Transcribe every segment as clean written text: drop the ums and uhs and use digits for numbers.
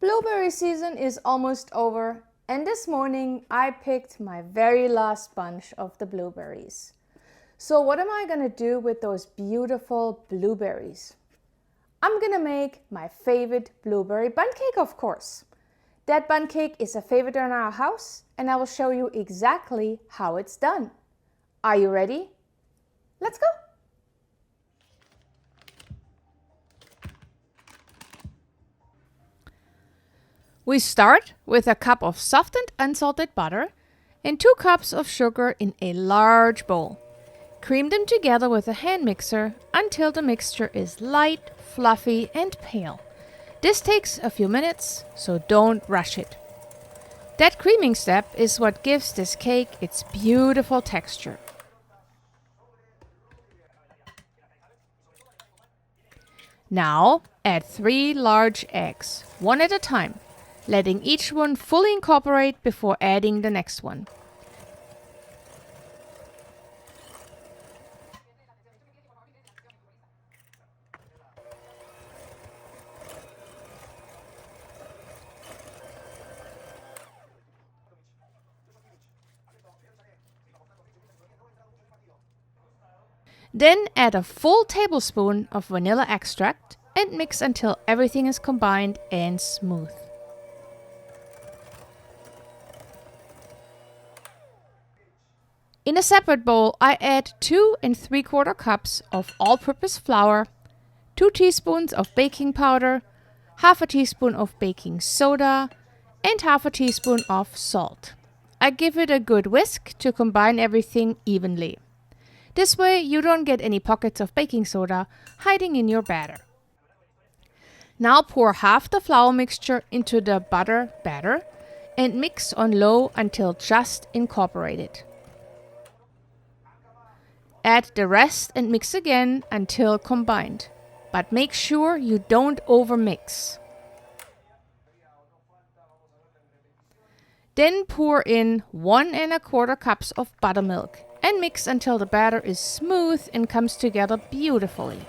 Blueberry season is almost over, and this morning I picked my very last bunch of the blueberries. So what am I gonna do with those beautiful blueberries? I'm gonna make my favorite blueberry bundt cake, of course. That bundt cake is a favorite in our house, and I will show you exactly how it's done. Are you ready? Let's go! We start with a cup of softened unsalted butter and 2 cups of sugar in a large bowl. Cream them together with a hand mixer until the mixture is light, fluffy, and pale. This takes a few minutes, so don't rush it. That creaming step is what gives this cake its beautiful texture. Now add 3 large eggs, one at a time, letting each one fully incorporate before adding the next one. Then add a full tablespoon of vanilla extract and mix until everything is combined and smooth. In a separate bowl, I add 2 3/4 cups of all-purpose flour, 2 teaspoons of baking powder, half a teaspoon of baking soda, and half a teaspoon of salt. I give it a good whisk to combine everything evenly. This way you don't get any pockets of baking soda hiding in your batter. Now pour half the flour mixture into the butter batter and mix on low until just incorporated. Add the rest and mix again until combined, but make sure you don't overmix. Then pour in 1 1/4 cups of buttermilk and mix until the batter is smooth and comes together beautifully.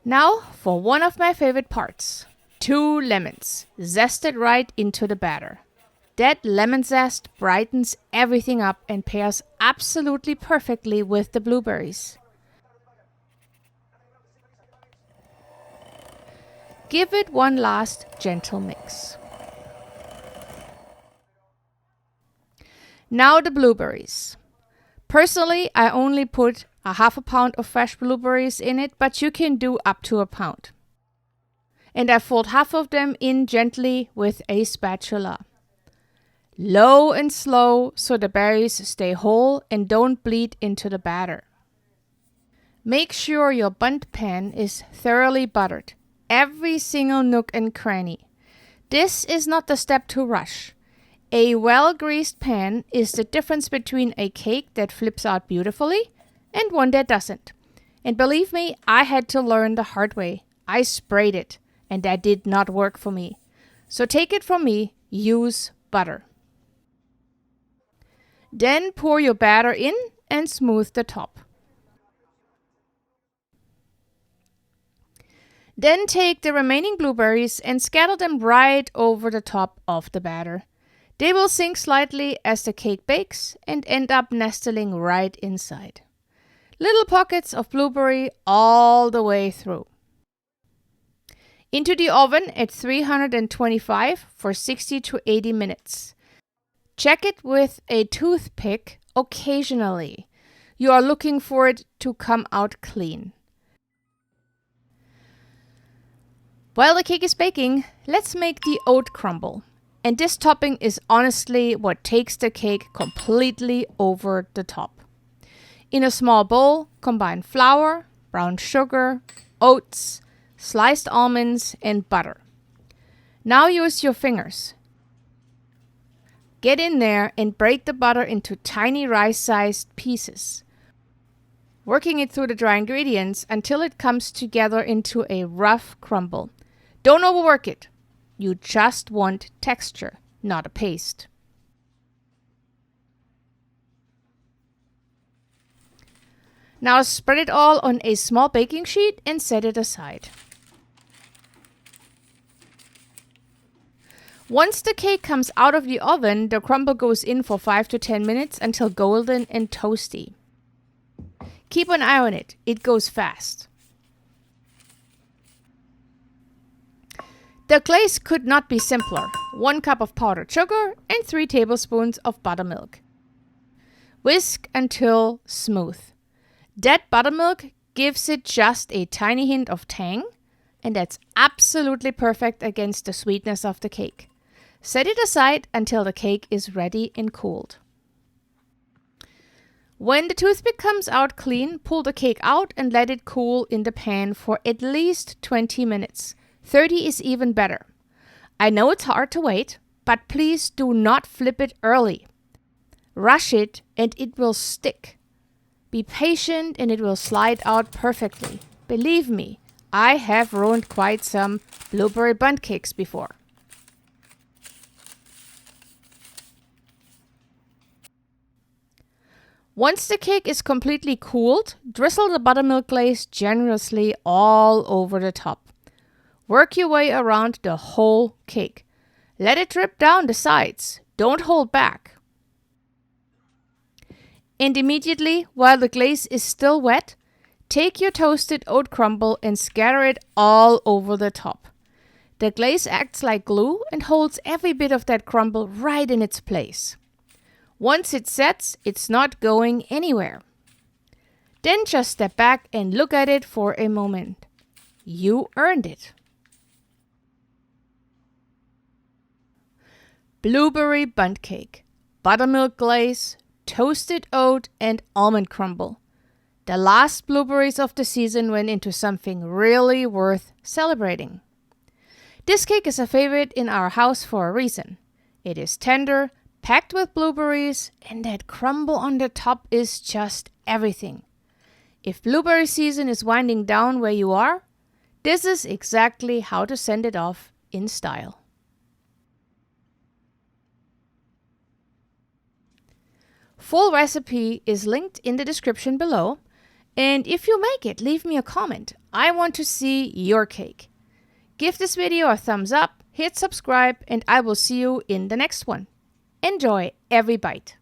Now for one of my favorite parts, 2 lemons, zested right into the batter. That lemon zest brightens everything up and pairs absolutely perfectly with the blueberries. Give it one last gentle mix. Now the blueberries. Personally, I only put a half a pound of fresh blueberries in it, but you can do up to a pound. And I fold half of them in gently with a spatula. Low and slow so the berries stay whole and don't bleed into the batter. Make sure your bundt pan is thoroughly buttered, every single nook and cranny. This is not the step to rush. A well-greased pan is the difference between a cake that flips out beautifully and one that doesn't. And believe me, I had to learn the hard way. I sprayed it, and that did not work for me. So take it from me, use butter. Then pour your batter in and smooth the top. Then take the remaining blueberries and scatter them right over the top of the batter. They will sink slightly as the cake bakes and end up nestling right inside. Little pockets of blueberry all the way through. Into the oven at 325 for 60 to 80 minutes. Check it with a toothpick occasionally. You are looking for it to come out clean. While the cake is baking, let's make the oat crumble. And this topping is honestly what takes the cake completely over the top. In a small bowl, combine flour, brown sugar, oats, sliced almonds, and butter. Now use your fingers. Get in there and break the butter into tiny rice-sized pieces, working it through the dry ingredients until it comes together into a rough crumble. Don't overwork it. You just want texture, not a paste. Now spread it all on a small baking sheet and set it aside. Once the cake comes out of the oven, the crumble goes in for 5 to 10 minutes until golden and toasty. Keep an eye on it, it goes fast. The glaze could not be simpler. 1 cup of powdered sugar and 3 tablespoons of buttermilk. Whisk until smooth. That buttermilk gives it just a tiny hint of tang, and that's absolutely perfect against the sweetness of the cake. Set it aside until the cake is ready and cooled. When the toothpick comes out clean, pull the cake out and let it cool in the pan for at least 20 minutes. 30 is even better. I know it's hard to wait, but please do not flip it early. Rush it and it will stick. Be patient and it will slide out perfectly. Believe me, I have ruined quite some blueberry bundt cakes before. Once the cake is completely cooled, drizzle the buttermilk glaze generously all over the top. Work your way around the whole cake. Let it drip down the sides. Don't hold back. And immediately, while the glaze is still wet, take your toasted oat crumble and scatter it all over the top. The glaze acts like glue and holds every bit of that crumble right in its place. Once it sets, it's not going anywhere. Then just step back and look at it for a moment. You earned it. Blueberry Bundt Cake, buttermilk glaze, toasted oat and almond crumble. The last blueberries of the season went into something really worth celebrating. This cake is a favorite in our house for a reason. It is tender, packed with blueberries, and that crumble on the top is just everything. If blueberry season is winding down where you are, this is exactly how to send it off in style. Full recipe is linked in the description below, and if you make it, leave me a comment. I want to see your cake. Give this video a thumbs up, hit subscribe, and I will see you in the next one. Enjoy every bite.